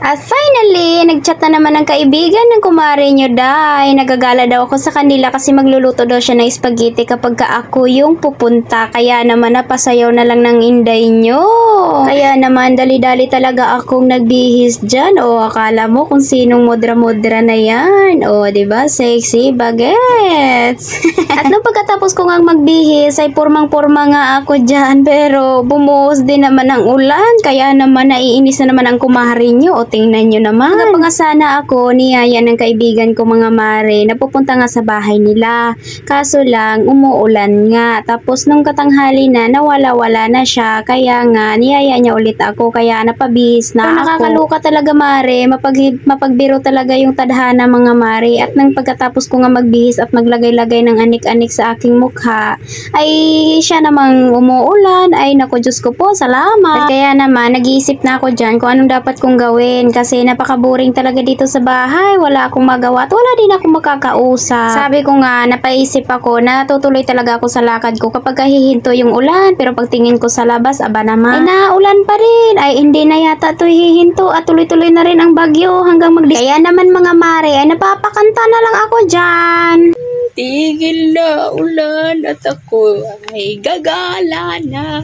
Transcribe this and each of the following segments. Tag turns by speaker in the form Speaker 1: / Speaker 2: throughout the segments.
Speaker 1: At finally, nagchat na naman ng kaibigan ng kumare nyo, Day. Nagagala daw ako sa kanila kasi magluluto daw siya ng spaghetti kapag ako yung pupunta. Kaya naman napasayaw na lang ng inday nyo. Kaya naman dali-dali talaga akong nagbihis dyan. O akala mo kung sinong mudra-mudra na yan. O diba, sexy bagets. At nung pagkatapos ko nga magbihis ay purmang-purma nga ako dyan. Pero bumuhos din naman ang ulan. Kaya naman naiinis na naman ang kumare nyo. O tingnan nyo naman. Napangasana ako niyaya ng kaibigan ko mga mare. Napupunta nga sa bahay nila. Kaso lang, umuulan nga. Tapos nung katanghali na, nawala-wala na siya. Kaya nga, niyaya niya ulit ako. Kaya napabihis na ako. Nakakaluka talaga mare. Mapagbiro talaga yung tadhana mga mare. At nang pagkatapos ko nga magbihis at maglagay-lagay ng anik-anik sa aking mukha, ay siya namang umuulan. Ay naku, Diyos ko po, salamat. At kaya naman, nag-iisip na ako dyan kung anong dapat kong gawin. Kasi napaka-boring talaga dito sa bahay. Wala akong magawa at wala din ako makakausap. Sabi ko nga, napaisip ako na tutuloy talaga ako sa lakad ko kapag hihinto yung ulan. Pero pagtingin ko sa labas, aba naman, ay naulan pa rin. Ay hindi na yata ito hihinto at tuloy-tuloy na rin ang bagyo hanggang Kaya naman mga mare, ay napapakanta na lang ako dyan. Tigil na ulan at ako ay gagala na.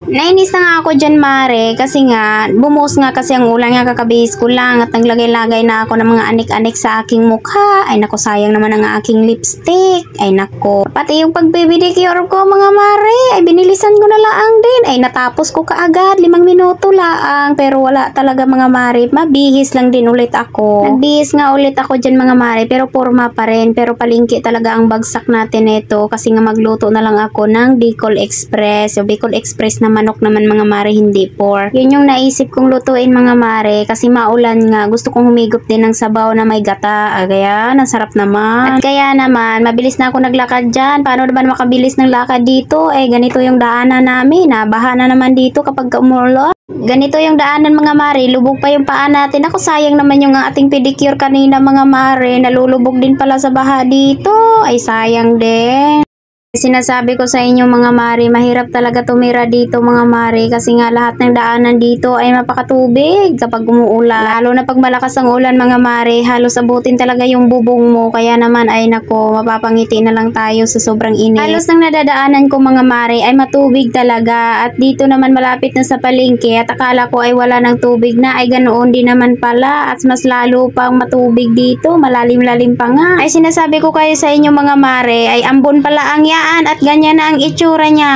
Speaker 1: Nainis na nga ako dyan mare kasi nga bumuhos nga kasi ang ulan nga kakabihis ko lang at naglagay-lagay na ako ng mga anik-anik sa aking mukha. Ay nako, sayang naman ang aking lipstick. Ay nako, pati yung pagbibidicure ko mga mare ay binilisan ko na lang din. Ay natapos ko kaagad 5 minuto lang, pero wala talaga mga mare, mabihis lang din ulit ako. Nagbihis nga ulit ako dyan mga mare pero porma pa rin, pero palingki talaga ang bagsak natin ito kasi nga magluto na lang ako ng Bicol Express. So Bicol Express naman manok naman mga mare, hindi pork. Yun yung naisip kong lutuin mga mare kasi maulan nga. Gusto kong humigop din ng sabaw na may gata. Kaya nasarap naman. At kaya naman mabilis na ako naglakad dyan. Paano naman makabilis ng lakad dito? Ganito yung daanan namin. Baha na naman dito kapag umulan. Ganito yung daanan mga mare, lubog pa yung paa natin. Ako sayang naman yung ating pedicure kanina mga mare. Nalulubog din pala sa baha dito. Ay sayang din. Sinasabi ko sa inyo mga mare, mahirap talaga tumira dito mga mare kasi nga lahat ng daanan dito ay mapakatubig kapag umuulan. Lalo na pag malakas ang ulan mga mare, halos abutin talaga yung bubong mo. Kaya naman ay nako, mapapangiti na lang tayo sa sobrang init. Halos nang nadadaanan ko mga mare ay matubig talaga at dito naman malapit na sa palengke at akala ko ay wala ng tubig na, ay ganoon din naman pala at mas lalo pang matubig dito, malalim-lalim pa nga. Ay sinasabi ko kayo sa inyo mga mare, ay ambon pala ang at ganyan na ang itsura niya.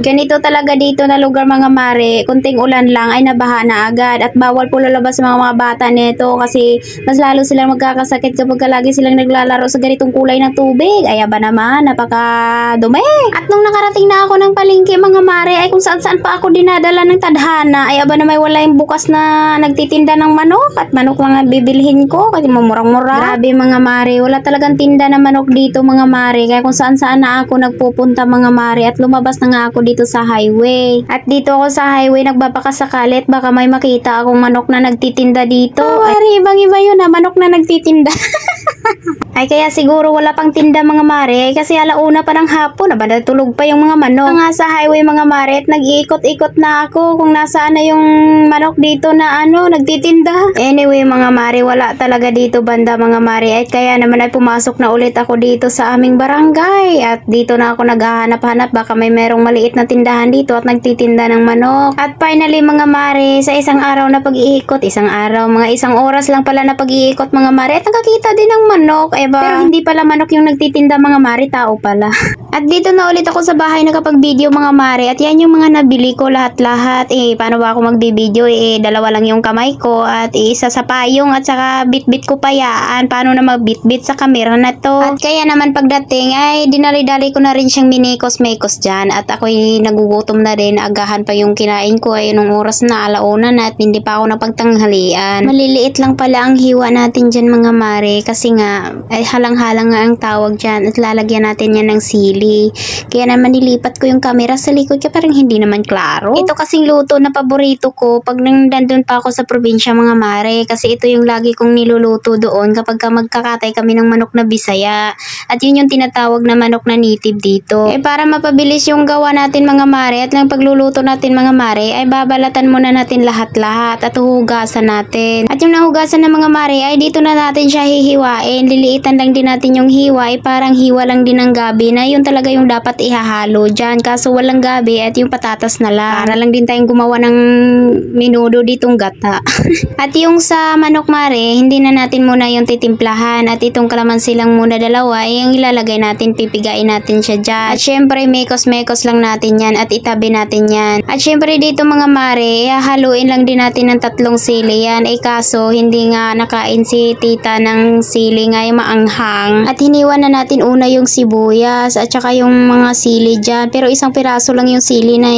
Speaker 1: Ganito talaga dito na lugar mga mare, kunting ulan lang ay nabaha na agad at bawal po lalabas sa mga bata nito kasi mas lalo silang magkakasakit kapag lagi silang naglalaro sa ganitong kulay ng tubig. Ay aba naman, napakadumi. At nung nakarating na ako ng palengke mga mare, ay kung saan-saan pa ako dinadala ng tadhana. Ay aba naman wala yung bukas na nagtitinda ng manok at manok lang ang bibilhin ko kasi mamurang-mura. Grabe mga mare, wala talagang tinda na manok dito mga mare, kaya kung saan-saan na ako nagpupunta mga mare at lumabas na nga ako dito sa highway. At dito ako sa highway nagbabakasakali at baka may makita akong manok na nagtitinda dito. Ay, ibang-iba yun manok na nagtitinda. Ay kaya siguro wala pang tinda mga mare kasi alauna pa ng hapon, natulog pa yung mga manok. Nga sa highway mga mare at nag-iikot-ikot na ako kung nasaan na yung manok dito na nagtitinda. Anyway mga mare, wala talaga dito banda mga mare at kaya naman ay pumasok na ulit ako dito sa aming barangay at dito na ako naghahanap-hanap baka may merong maliit na tindahan dito at nagtitinda ng manok. At finally mga mare, sa isang araw na pag-iikot, mga isang oras lang pala na pag-iikot mga mare at nakakita din ng manok. Pero hindi pala manok yung nagtitinda mga mare, tao pala. At dito na ulit ako sa bahay nakapag-video mga mare at yan yung mga nabili ko lahat-lahat. Paano ba ako mag-video? Dalawa lang yung kamay ko at isa sa payong at saka bit-bit ko pa yan. Paano na mag-bit-bit sa kamera na to? At kaya naman pagdating ay dinali-dali ko na rin siyang minikos-mekos dyan at ako'y nagugutom na rin. Agahan pa yung kinain ko nung oras na alauna na at hindi pa ako napagtanghalian. Maliliit lang pala ang hiwa natin dyan mga mare kasi nga, ay halang-halang nga ang tawag dyan at lalagyan natin yan ng sili. Kaya naman nilipat ko yung camera sa likod kaya parang hindi naman klaro. Ito kasing luto na paborito ko pag nandun pa ako sa probinsya mga mare, kasi ito yung lagi kong niluluto doon kapag magkakatay kami ng manok na Bisaya. At yun yung tinatawag na manok na native dito. Para mapabilis yung gawa natin mga mare at lang pagluluto natin mga mare ay babalatan muna natin lahat-lahat at huhugasan natin. At yung nahugasan ng mga mare ay dito na natin siya hihiwain. Liliitan lang din natin yung hiwa, parang hiwa lang din ng gabi na yun talaga yung dapat ihahalo dyan. Kaso walang gabi at yung patatas na lang. Para lang din tayong gumawa ng minudo ditong gata. At yung sa manok mare, hindi na natin muna yung titimplahan. At itong kalamansi lang muna dalawa ay yung ilalagay natin, pipigain natin siya dyan. At syempre mekos-mekos lang natin yan at itabi natin yan. At syempre dito mga mare, haluin lang din natin ng 3 sili yan. Kaso hindi nga nakain si tita ng sili nga yung maanghang. At hiniwan na natin una yung sibuyas at saka yung mga sili dyan. Pero isang piraso lang yung sili na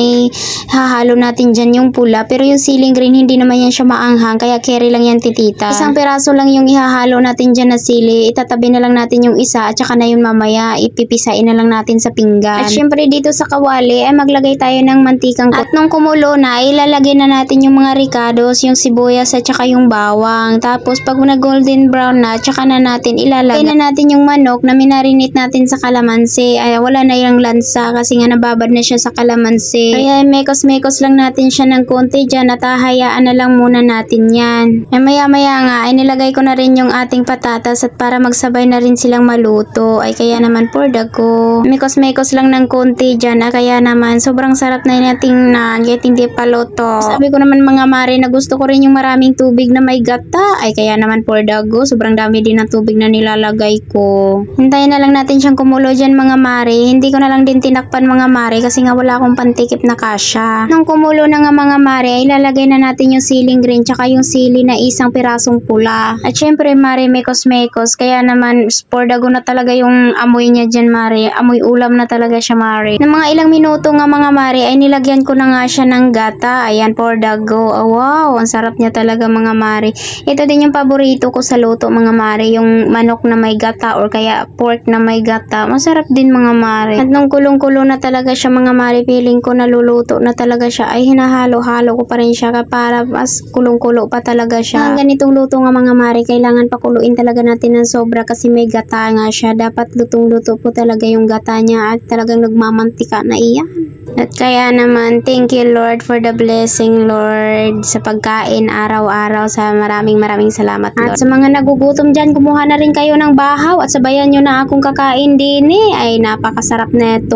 Speaker 1: hahalo natin dyan yung pula. Pero yung siling green hindi naman yan siya maanghang kaya carry lang yan titita. Isang piraso lang yung ihahalo natin dyan na sili. Itatabi na lang natin yung isa at saka na yun mamaya ipipisain na lang natin sa pinggan. At syempre dito sa kawali ay maglagay tayo ng mantikang at nung kumulo na ilalagay na natin yung mga ricados, yung sibuyas at saka yung bawang. Tapos pag na golden brown na tsaka na natin ilalagay na natin yung manok na minarinate natin sa kalamansi. Ay wala na yung lansa kasi nga nababad na siya sa kalamansi. Kaya mekos-mekos lang natin siya ng konti dyan at hahayaan na lang muna natin yan. Ay maya-maya nga ay nilagay ko na rin yung ating patatas at para magsabay na rin silang maluto. Ay kaya naman for dago. Mekos-mekos lang ng konti dyan kaya naman sobrang sarap na nating nugget, hindi pa luto. Sabi ko naman mga mare na gusto ko rin yung maraming tubig na may gata. Ay kaya naman for dago, sobrang dami din ng tubig na nilalagay ko. Hintayin na lang natin siyang kumulo dyan mga mare. Hindi ko na lang din tinakpan mga mare kasi nga wala akong pantikip na kasya. Nung kumulo na nga mga mare, ilalagay na natin yung siling green tsaka yung sili na isang pirasong pula. At syempre mare, mekos-mekos. Kaya naman for dago na talaga yung amoy niya dyan mare. Amoy ulam na talaga siya mare. Ng mga ilang minuto nga mga mare ay nilagyan ko na nga siya ng gata. Ayan for dago. Oh, wow, ang sarap niya talaga mga mare. Ito din yung paborito ko sa luto mga mare, yung manok na may gata or kaya pork na may gata. Masarap din mga mare. At nung kulong-kulo na talaga siya mga mare, feeling ko naluluto na talaga siya, ay hinahalo-halo ko pa rin siya para mas kulong-kulo pa talaga siya. Ang ganitong luto nga mga mare, kailangan pakuluin talaga natin ng sobra kasi may gata nga siya. Dapat lutong-luto po talaga yung gata niya at talagang nagmamantika na iyan. At kaya naman, thank you Lord for the blessing Lord sa pagkain araw-araw. Sa maraming salamat Lord. At sa mga nagugutom dyan, kumuha na rin kayo ng bahaw at sabayan nyo na akong kakain din ay napakasarap neto.